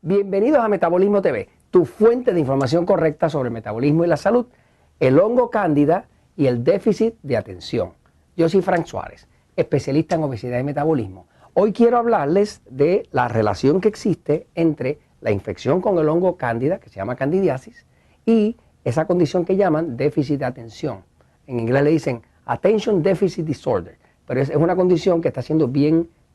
Bienvenidos a Metabolismo TV, tu fuente de información correcta sobre el metabolismo y la salud, el hongo cándida y el déficit de atención. Yo soy Frank Suárez, especialista en obesidad y metabolismo. Hoy quiero hablarles de la relación que existe entre la infección con el hongo cándida, que se llama candidiasis, y esa condición que llaman déficit de atención. En inglés le dicen Attention Deficit Disorder, pero es una condición que está siendo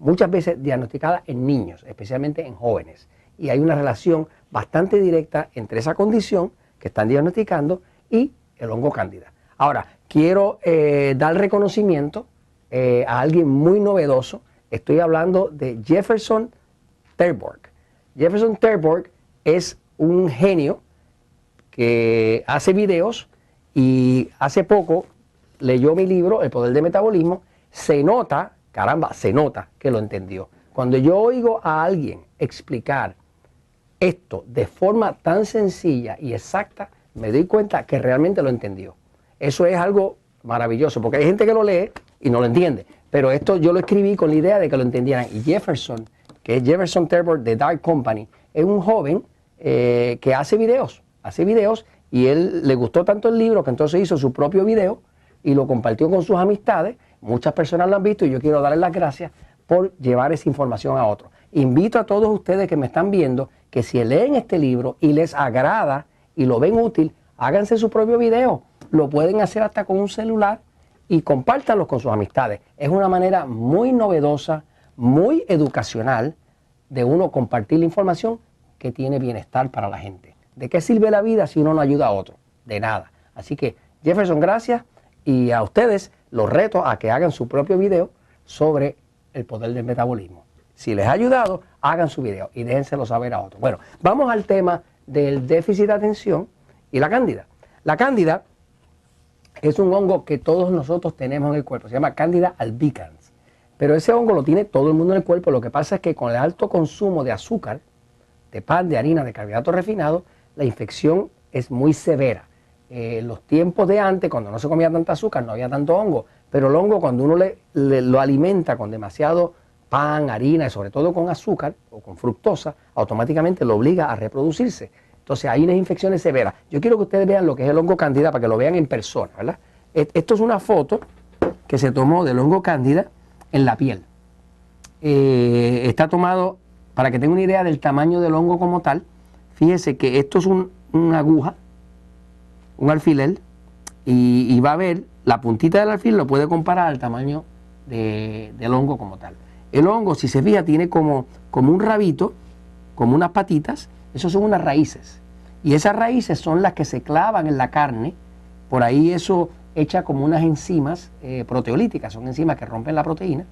muchas veces diagnosticada en niños, especialmente en jóvenes. Y hay una relación bastante directa entre esa condición que están diagnosticando y el hongo cándida. Ahora, quiero dar reconocimiento a alguien muy novedoso. Estoy hablando de Jefferson Terborgh. Jefferson Terborgh es un genio que hace videos y hace poco leyó mi libro, El Poder del Metabolismo. Se nota, caramba, se nota que lo entendió. Cuando yo oigo a alguien explicar esto de forma tan sencilla y exacta, me doy cuenta que realmente lo entendió. Eso es algo maravilloso, porque hay gente que lo lee y no lo entiende. Pero esto yo lo escribí con la idea de que lo entendieran. Y Jefferson, que es Jefferson Terborgh de Dark Company, es un joven que hace videos y él le gustó tanto el libro que entonces hizo su propio video y lo compartió con sus amistades. Muchas personas lo han visto y yo quiero darles las gracias por llevar esa información a otros. Invito a todos ustedes que me están viendo que si leen este libro y les agrada y lo ven útil, háganse su propio video. Lo pueden hacer hasta con un celular y compártanlo con sus amistades. Es una manera muy novedosa, muy educacional de uno compartir la información que tiene bienestar para la gente. ¿De qué sirve la vida si uno no ayuda a otro? De nada. Así que Jefferson, gracias, y a ustedes los reto a que hagan su propio video sobre el poder del metabolismo. Si les ha ayudado, hagan su video y déjenselo saber a otros. Bueno, vamos al tema del déficit de atención y la cándida. La cándida es un hongo que todos nosotros tenemos en el cuerpo, se llama Candida albicans. Pero ese hongo lo tiene todo el mundo en el cuerpo. Lo que pasa es que con el alto consumo de azúcar, de pan, de harina, de carbohidratos refinados, la infección es muy severa. Los tiempos de antes, cuando no se comía tanta azúcar, no había tanto hongo, pero el hongo, cuando uno lo alimenta con demasiado pan, harina y sobre todo con azúcar o con fructosa, automáticamente lo obliga a reproducirse. Entonces hay unas infecciones severas. Yo quiero que ustedes vean lo que es el hongo cándida para que lo vean en persona, ¿verdad? Esto es una foto que se tomó del hongo cándida en la piel. Está tomado, para que tengan una idea del tamaño del hongo como tal. Fíjese que esto es una aguja, un alfiler, y va a ver la puntita del alfiler, lo puede comparar al tamaño del hongo como tal. El hongo, si se fija, tiene como un rabito, como unas patitas. Esos son unas raíces. Y esas raíces son las que se clavan en la carne. Por ahí eso echa como unas enzimas proteolíticas. Son enzimas que rompen la proteína.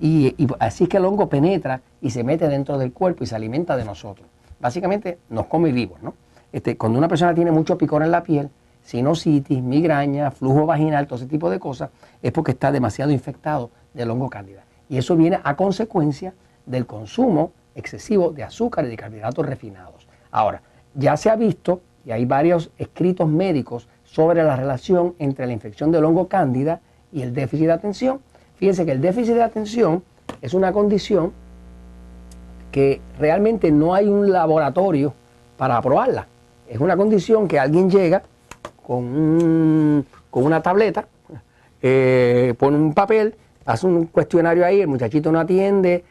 Y así es que el hongo penetra y se mete dentro del cuerpo y se alimenta de nosotros. Básicamente nos come vivos, ¿no? Cuando una persona tiene mucho picor en la piel, sinusitis, migraña, flujo vaginal, todo ese tipo de cosas, es porque está demasiado infectado del hongo cándida. Y eso viene a consecuencia del consumo excesivo de azúcar y de carbohidratos refinados. Ahora, ya se ha visto, y hay varios escritos médicos sobre la relación entre la infección del hongo cándida y el déficit de atención. Fíjense que el déficit de atención es una condición que realmente no hay un laboratorio para probarla. Es una condición que alguien llega con una tableta, pone un papel, hace un cuestionario ahí, el muchachito no atiende,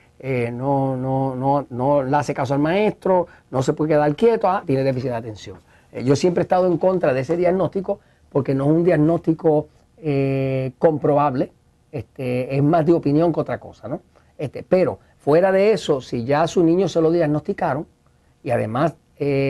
no le hace caso al maestro, no se puede quedar quieto, tiene déficit de atención. Yo siempre he estado en contra de ese diagnóstico porque no es un diagnóstico comprobable, es más de opinión que otra cosa, ¿no? Pero fuera de eso, si ya a su niño se lo diagnosticaron y además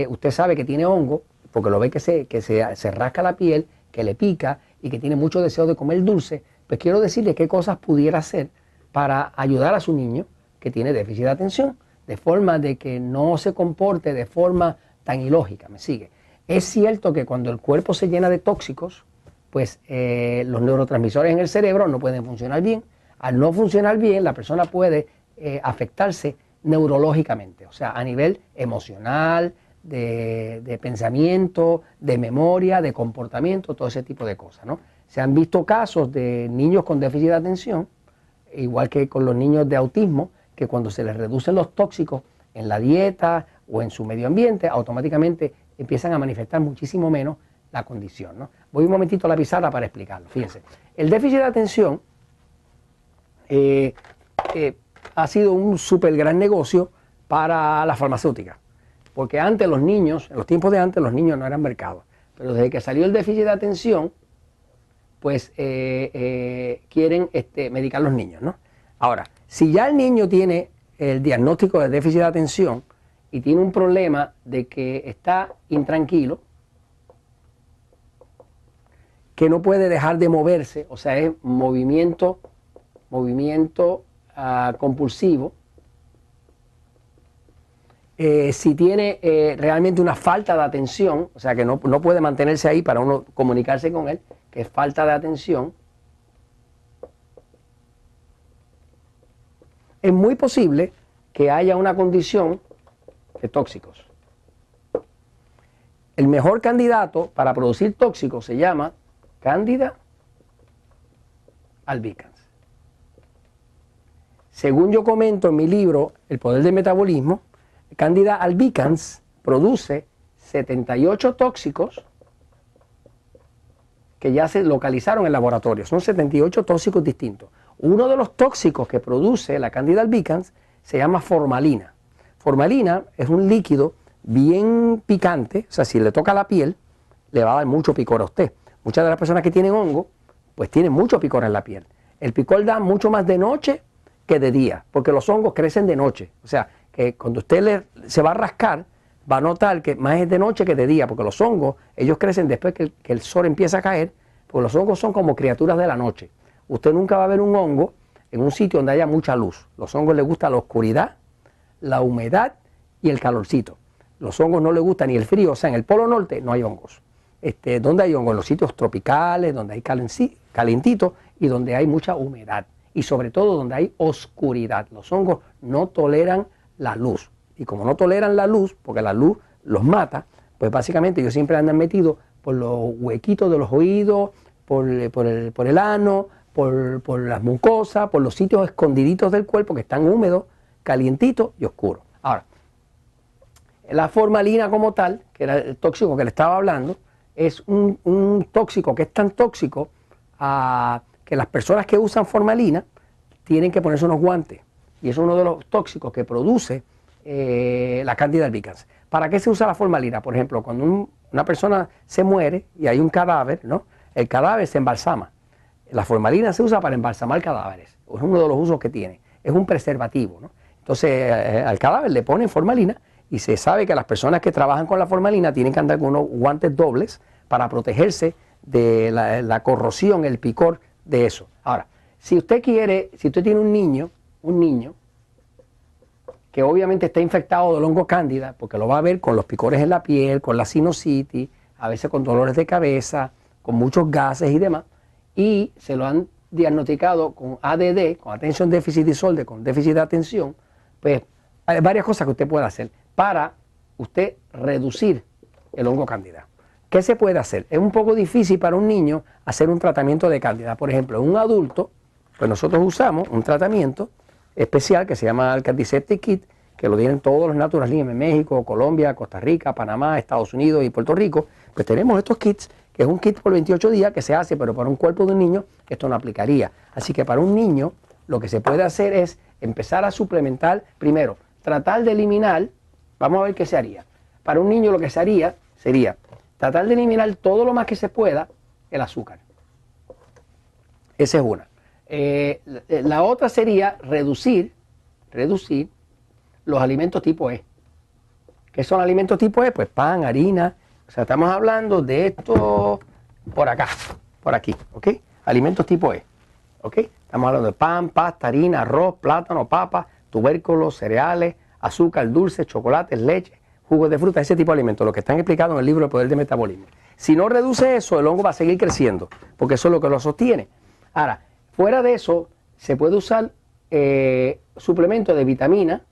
usted sabe que tiene hongo, porque lo ve que se rasca la piel, que le pica y que tiene mucho deseo de comer dulce, pues quiero decirle qué cosas pudiera hacer para ayudar a su niño que tiene déficit de atención, de forma de que no se comporte de forma tan ilógica. ¿Me sigue? Es cierto que cuando el cuerpo se llena de tóxicos, pues los neurotransmisores en el cerebro no pueden funcionar bien. Al no funcionar bien, la persona puede afectarse neurológicamente, o sea, a nivel emocional, de pensamiento, de memoria, de comportamiento, todo ese tipo de cosas, ¿no? Se han visto casos de niños con déficit de atención, igual que con los niños de autismo, que cuando se les reducen los tóxicos en la dieta o en su medio ambiente, automáticamente empiezan a manifestar muchísimo menos la condición, ¿no? Voy un momentito a la pizarra para explicarlo. Fíjense, el déficit de atención ha sido un súper gran negocio para la farmacéutica, porque antes los niños, en los tiempos de antes, los niños no eran mercados, pero desde que salió el déficit de atención, pues quieren medicar a los niños, ¿no? Ahora, si ya el niño tiene el diagnóstico de déficit de atención y tiene un problema de que está intranquilo, que no puede dejar de moverse, o sea, es movimiento compulsivo, si tiene realmente una falta de atención, o sea, que no puede mantenerse ahí para uno comunicarse con él, que es falta de atención, es muy posible que haya una condición de tóxicos. El mejor candidato para producir tóxicos se llama Candida albicans. Según yo comento en mi libro El poder del metabolismo, Candida albicans produce 78 tóxicos que ya se localizaron en laboratorio. Son 78 tóxicos distintos. Uno de los tóxicos que produce la Candida albicans se llama formalina. Formalina es un líquido bien picante, o sea, si le toca la piel, le va a dar mucho picor a usted. Muchas de las personas que tienen hongo, pues tienen mucho picor en la piel. El picor da mucho más de noche que de día, porque los hongos crecen de noche. O sea, que cuando usted se va a rascar, va a notar que más es de noche que de día, porque los hongos, ellos crecen después que el sol empieza a caer, porque los hongos son como criaturas de la noche. Usted nunca va a ver un hongo en un sitio donde haya mucha luz. Los hongos les gusta la oscuridad, la humedad y el calorcito. Los hongos no les gusta ni el frío, o sea, en el Polo Norte no hay hongos. ¿Dónde hay hongos? En los sitios tropicales, donde hay calentito y donde hay mucha humedad. Y sobre todo donde hay oscuridad. Los hongos no toleran la luz. Y como no toleran la luz, porque la luz los mata, pues básicamente ellos siempre andan metidos por los huequitos de los oídos, por el ano, por las mucosas, por los sitios escondiditos del cuerpo que están húmedos, calientitos y oscuros. Ahora, la formalina como tal, que era el tóxico que le estaba hablando, es un tóxico que es tan tóxico que las personas que usan formalina tienen que ponerse unos guantes. Y es uno de los tóxicos que produce la Candida albicans. ¿Para qué se usa la formalina? Por ejemplo, cuando una persona se muere y hay un cadáver, ¿no? El cadáver se embalsama. La formalina se usa para embalsamar cadáveres. Es uno de los usos que tiene. Es un preservativo, ¿no? Entonces al cadáver le ponen formalina y se sabe que las personas que trabajan con la formalina tienen que andar con unos guantes dobles para protegerse de la corrosión, el picor de eso. Ahora, si usted tiene un niño que obviamente está infectado del hongo cándida, porque lo va a ver con los picores en la piel, con la sinusitis, a veces con dolores de cabeza, con muchos gases y demás, y se lo han diagnosticado con ADD, con Attention Deficit Disorder, con déficit de atención, pues hay varias cosas que usted puede hacer para usted reducir el hongo cándida. ¿Qué se puede hacer? Es un poco difícil para un niño hacer un tratamiento de cándida. Por ejemplo, en un adulto, pues nosotros usamos un tratamiento especial que se llama el Candiseptic Kit, que lo tienen todos los naturalistas en México, Colombia, Costa Rica, Panamá, Estados Unidos y Puerto Rico. Pues tenemos estos kits, que es un kit por 28 días que se hace, pero para un cuerpo de un niño esto no aplicaría. Así que para un niño lo que se puede hacer es empezar a suplementar, primero, tratar de eliminar, vamos a ver qué se haría. Para un niño lo que se haría sería tratar de eliminar todo lo más que se pueda el azúcar. Esa es una. La otra sería reducir los alimentos tipo E. ¿Qué son alimentos tipo E? Pues pan, harina. O sea, estamos hablando de esto por acá, por aquí, ¿ok? Alimentos tipo E, ¿ok? Estamos hablando de pan, pasta, harina, arroz, plátano, papa, tubérculos, cereales, azúcar, dulces, chocolates, leche, jugos de fruta, ese tipo de alimentos, lo que están explicados en el libro El poder del metabolismo. Si no reduce eso, el hongo va a seguir creciendo, porque eso es lo que lo sostiene. Ahora, fuera de eso, se puede usar suplemento de vitamina,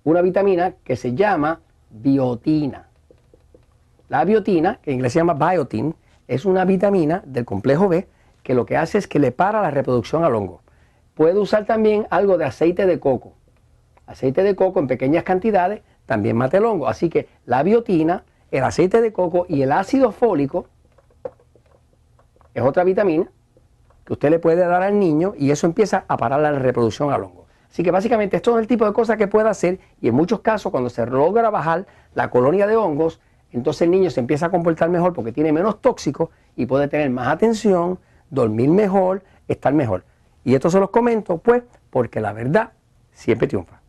una vitamina que se llama biotina. La biotina, que en inglés se llama biotin, es una vitamina del complejo B que lo que hace es que le para la reproducción al hongo. Puede usar también algo de aceite de coco. aceite de coco en pequeñas cantidades también mata el hongo. Así que la biotina, el aceite de coco y el ácido fólico es otra vitamina que usted le puede dar al niño y eso empieza a parar la reproducción al hongo. Así que básicamente esto es el tipo de cosas que puede hacer y en muchos casos cuando se logra bajar la colonia de hongos, entonces el niño se empieza a comportar mejor porque tiene menos tóxicos y puede tener más atención, dormir mejor, estar mejor. Y esto se los comento pues porque la verdad siempre triunfa.